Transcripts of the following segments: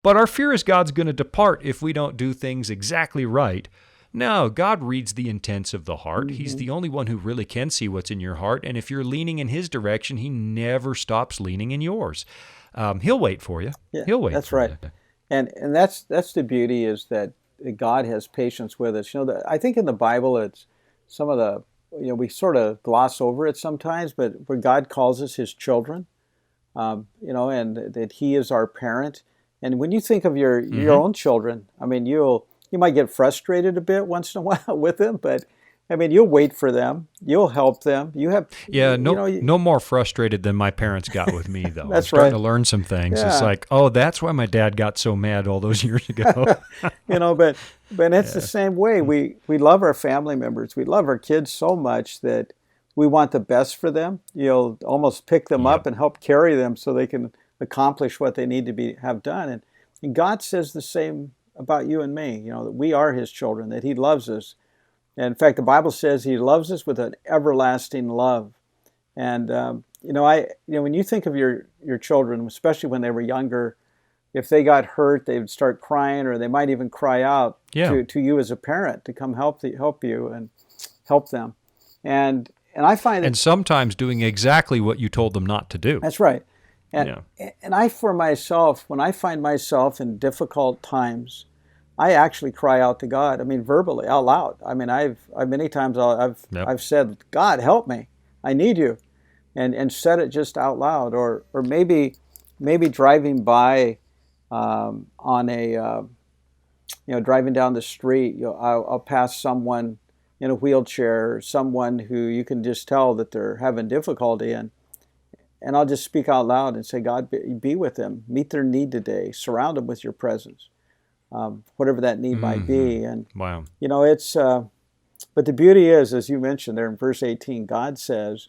But our fear is God's going to depart if we don't do things exactly right. No, God reads the intents of the heart. He's the only one who really can see what's in your heart. And if you're leaning in His direction, He never stops leaning in yours. He'll wait for you. Yeah, He'll wait that's for right. you. And that's the beauty, is that God has patience with us. I think in the Bible, it's some of the, we sort of gloss over it sometimes, but where God calls us His children, and that He is our parent. And when you think of your own children, I mean, you might get frustrated a bit once in a while with them, but I mean, you'll wait for them, you'll help them. No more frustrated than my parents got with me, though. That's I'm starting right. to learn some things. Yeah. It's like, oh, that's why my dad got so mad all those years ago. But it's the same way. We love our family members. We love our kids so much that we want the best for them. You'll almost pick them up and help carry them so they can accomplish what they need to have done. And God says the same about you and me, that we are His children, that He loves us. And in fact, the Bible says He loves us with an everlasting love. And, when you think of your children, especially when they were younger, if they got hurt, they would start crying, or they might even cry out to you as a parent to come help you and help them. And I find that, and sometimes doing exactly what you told them not to do. That's right. And for myself, when I find myself in difficult times, I actually cry out to God. I mean, verbally, out loud. I mean, many times I've said, God, help me. I need you. And said it just out loud. Or maybe driving by driving down the street, I'll pass someone in a wheelchair, or someone who you can just tell that they're having difficulty, and I'll just speak out loud and say, God, be with them, meet their need today, surround them with your presence, whatever that need might be. And wow, it's but the beauty is, as you mentioned there in verse 18, God says,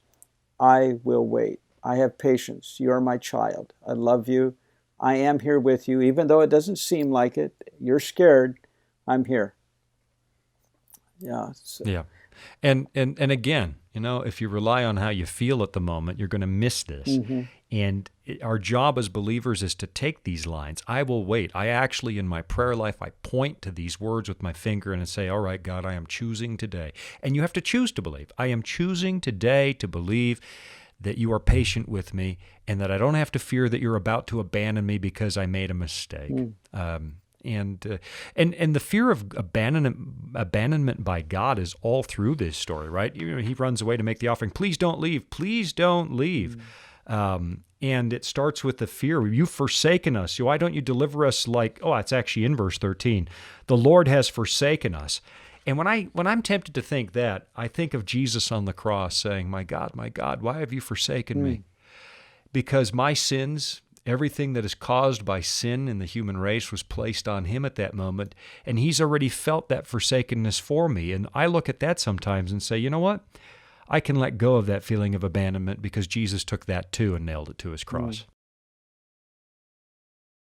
I will wait. I have patience. You are my child. I love you. I am here with you, even though it doesn't seem like it. You're scared. I'm here. Yeah. Yeah. And again, if you rely on how you feel at the moment, you're going to miss this. And our job as believers is to take these lines. I will wait. I actually, in my prayer life, I point to these words with my finger and say, all right, God, I am choosing today. And you have to choose to believe. I am choosing today to believe that you are patient with me and that I don't have to fear that you're about to abandon me because I made a mistake. And the fear of abandonment by God is all through this story, right? He runs away to make the offering. Please don't leave. Please don't leave. And it starts with the fear. You've forsaken us. Why don't you deliver us it's actually in verse 13. The Lord has forsaken us. And when I'm tempted to think that, I think of Jesus on the cross saying, my God, why have you forsaken me? Because my sins, everything that is caused by sin in the human race was placed on Him at that moment, and He's already felt that forsakenness for me. And I look at that sometimes and say, you know what? I can let go of that feeling of abandonment because Jesus took that too and nailed it to His cross.